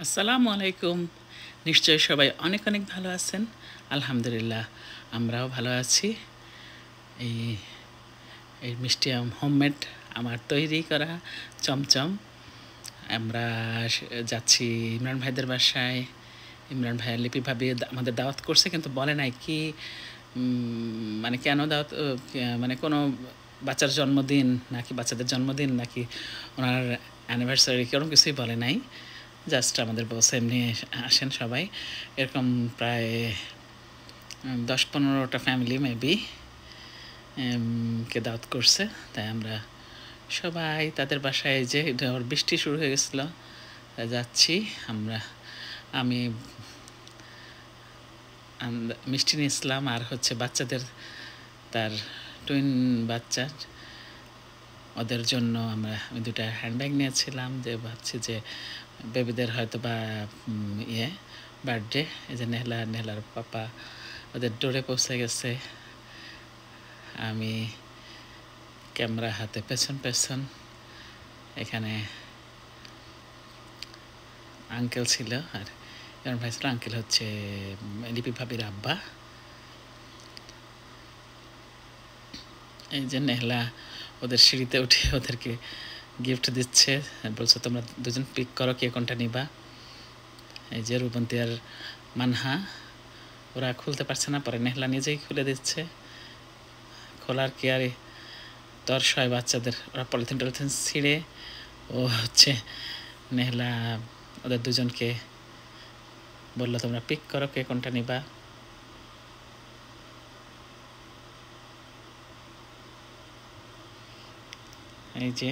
আসসালামু আলাইকুম। নিশ্চয়ই সবাই অনেক অনেক ভালো আছেন। আলহামদুলিল্লাহ আমরাও ভালো আছি। এই এই মিষ্টি হোমমেড আমার তৈরি করা চমচম আমরা যাচ্ছি ইমরান ভাইদের বাসায়। ইমরান ভাই আর লিপি ভাবি আমাদের দাওয়াত করছে, কিন্তু বলে নাই কি মানে কেন দাওয়াত, মানে কোনো বাচ্চার জন্মদিন নাকি বাচ্চাদের জন্মদিন নাকি ওনার অ্যানিভার্সারি এরকম কিছুই বলে নাই। জাস্ট আমাদের বলছে এমনি আসেন সবাই। এরকম প্রায় 10-15টা ফ্যামিলি মেবি কে দাওয়াত করছে। তাই আমরা সবাই তাদের বাসায়, যে বৃষ্টি শুরু হয়ে গেছিলো, যাচ্ছি আমরা। আমি মিষ্টি নিয়েছিলাম, আর হচ্ছে বাচ্চাদের, তার টুইন বাচ্চা, ওদের জন্য আমি 2টা হ্যান্ডব্যাগ নিয়েছিলাম, যে ভাবছি যে বেবিদের হয়তো বা বার্থডে। এই যে নেহলার পাপা ওদের ডোরে পৌঁছে গেছে। আমি ক্যামেরা হাতে পেছন এখানে আঙ্কেল ছিল, আর ইমরান ভাই ছিল। আঙ্কেল হচ্ছে লিপি ভাবির আব্বা। এই যে নেহলা ওদের সিঁড়িতে উঠে ওদেরকে গিফট দিচ্ছে, বলছে তোমরা দুজন পিক করো কে কোনটা নিবা। এই যে রূপন্তী আর মানহা, ওরা খুলতে পারছে না, পরে নেহলা নিজেই খুলে দিচ্ছে। খোলার কি আর তর সয় বাচ্চাদের, ওরা পলিথিন ছিঁড়ে, ও হচ্ছে নেহলা ওদের দুজনকে বললো তোমরা পিক করো কে কোনটা নিবা। এই যে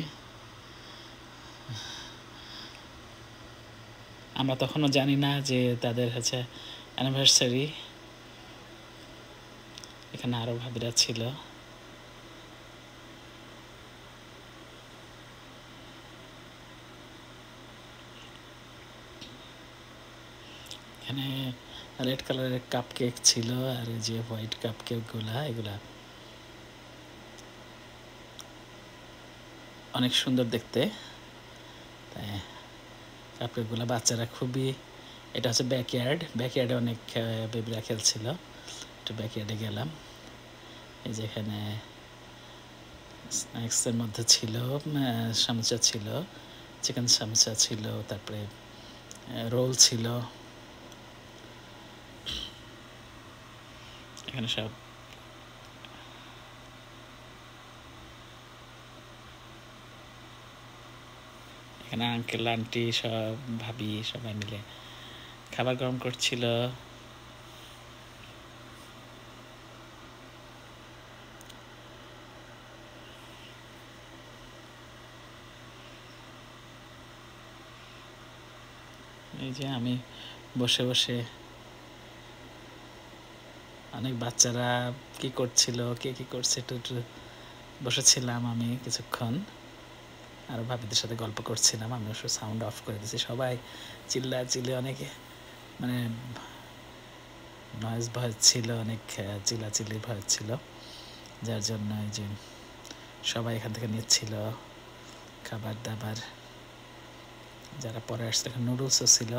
আমরা তখনও জানি না যে তাদের হচ্ছে অ্যানিভার্সারি। এখানে আরও ভাবিরা ছিল। এখানে রেড কালারের কাপ কেক ছিল, আর এই যে হোয়াইট কাপ কেকগুলা, এগুলা অনেক সুন্দর দেখতে। তাই কাপ কেকগুলো বাচ্চারা খুবই, এটা হচ্ছে ব্যাকইয়ার্ডে অনেক বেবিরা খেলছিল। একটু ব্যাকইয়ার্ডে গেলাম। এই যে এখানে স্ন্যাক্সের মধ্যে ছিল সামোসা ছিল, চিকেন সামোসা ছিল, তারপরে রোল ছিল। এখানে সব এখানে আঙ্কেল আন্টি সব ভাবি সবাই মিলে খাবার গরম করছিল। এই যে আমি বসে বসে, অনেক বাচ্চারা কি করছিল, কে কি করছে একটু বসেছিলাম আমি কিছুক্ষণ, আর ভাবিদের সাথে গল্প করছিলাম। আমি অবশ্য সাউন্ড অফ করে দিয়েছি। সবাই চিল্লে অনেকে, মানে নয়েজ ভয় ছিল, অনেক চিল্লাচিল্লির ভয় ছিল, যার জন্য এই যে সবাই এখান থেকে নিচ্ছিল খাবার দাবার। যারা পরে আসছে, এখানে নুডলসও ছিল।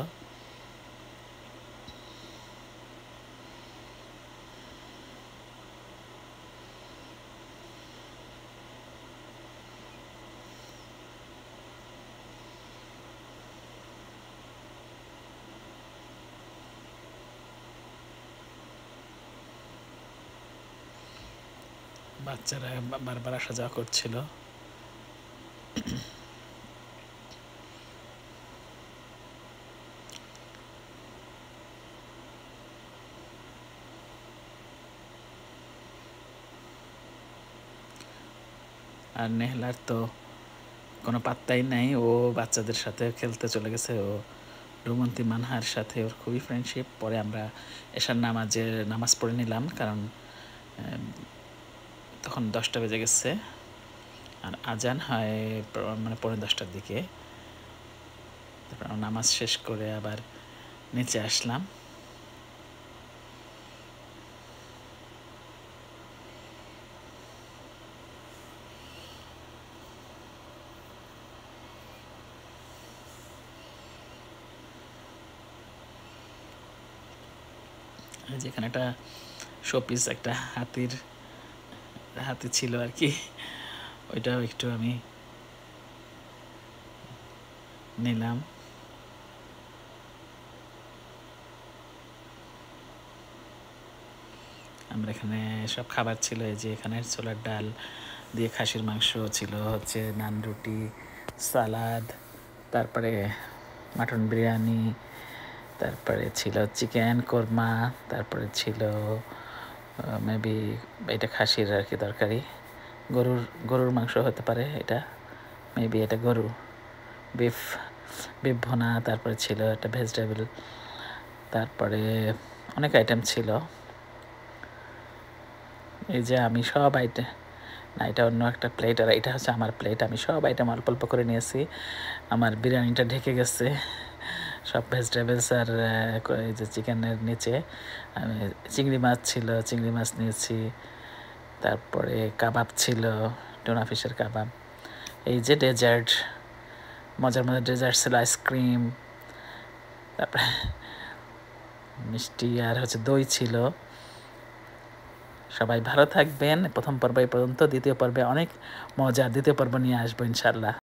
বাচ্চারা বারবার আসা যাওয়া করছিল। আর নেহলার তো কোনো পাত্তাই নাই, ও বাচ্চাদের সাথে খেলতে চলে গেছে। ও রুমন্তী মানহার সাথে ওর খুবই ফ্রেন্ডশিপ। পরে আমরা এশার নামাজ পড়ে নিলাম, কারণ তখন 10টা বেজে গেছে, আর আজান হয় মানে 10:45টার দিকে। তারপর নামাজ শেষ করে আবার নিচে আসলাম। যেখানে একটা শোপিস একটা হাতি ছিল আর কি, ওইটাও একটু আমি নিলাম। আমরা এখানে সব খাবার ছিল, এই যে এখানে ছোলার ডাল দিয়ে খাসির মাংস ছিল, হচ্ছে নান রুটি, সালাদ, তারপরে মাটন বিরিয়ানি, তারপরে ছিল চিকেন কোরমা, তারপরে ছিল মেবি এটা খাসির আর কি তরকারি, গরুর মাংস হতে পারে এটা, মেবি এটা গরু, বিফ ভুনা, তারপরে ছিল একটা ভেজিটেবল, তারপরে অনেক আইটেম ছিল। এই যে আমি সব আইটেম, না এটা অন্য একটা প্লেট, আর এটা হচ্ছে আমার প্লেট, আমি সব আইটেম অল্প অল্প করে নিয়েছি, আমার বিরিয়ানিটা ঢেকে গেছে সব ভেজিটেবলস আর এই যে চিকেনের নিচে। আমি চিংড়ি মাছ ছিল, চিংড়ি মাছ নিয়েছি, তারপরে কাবাব ছিল, টুনা ফিশের কাবাব, এই যে ডেজার্ট, মজার মজার ডেজার্ট ছিল, আইসক্রিম, তারপরে মিষ্টি, আর হচ্ছে দই ছিল। সবাই ভালো থাকবেন। প্রথম পর্ব এই পর্যন্ত, দ্বিতীয় পর্বে অনেক মজা, দ্বিতীয় পর্ব নিয়ে আসবো ইনশাল্লাহ।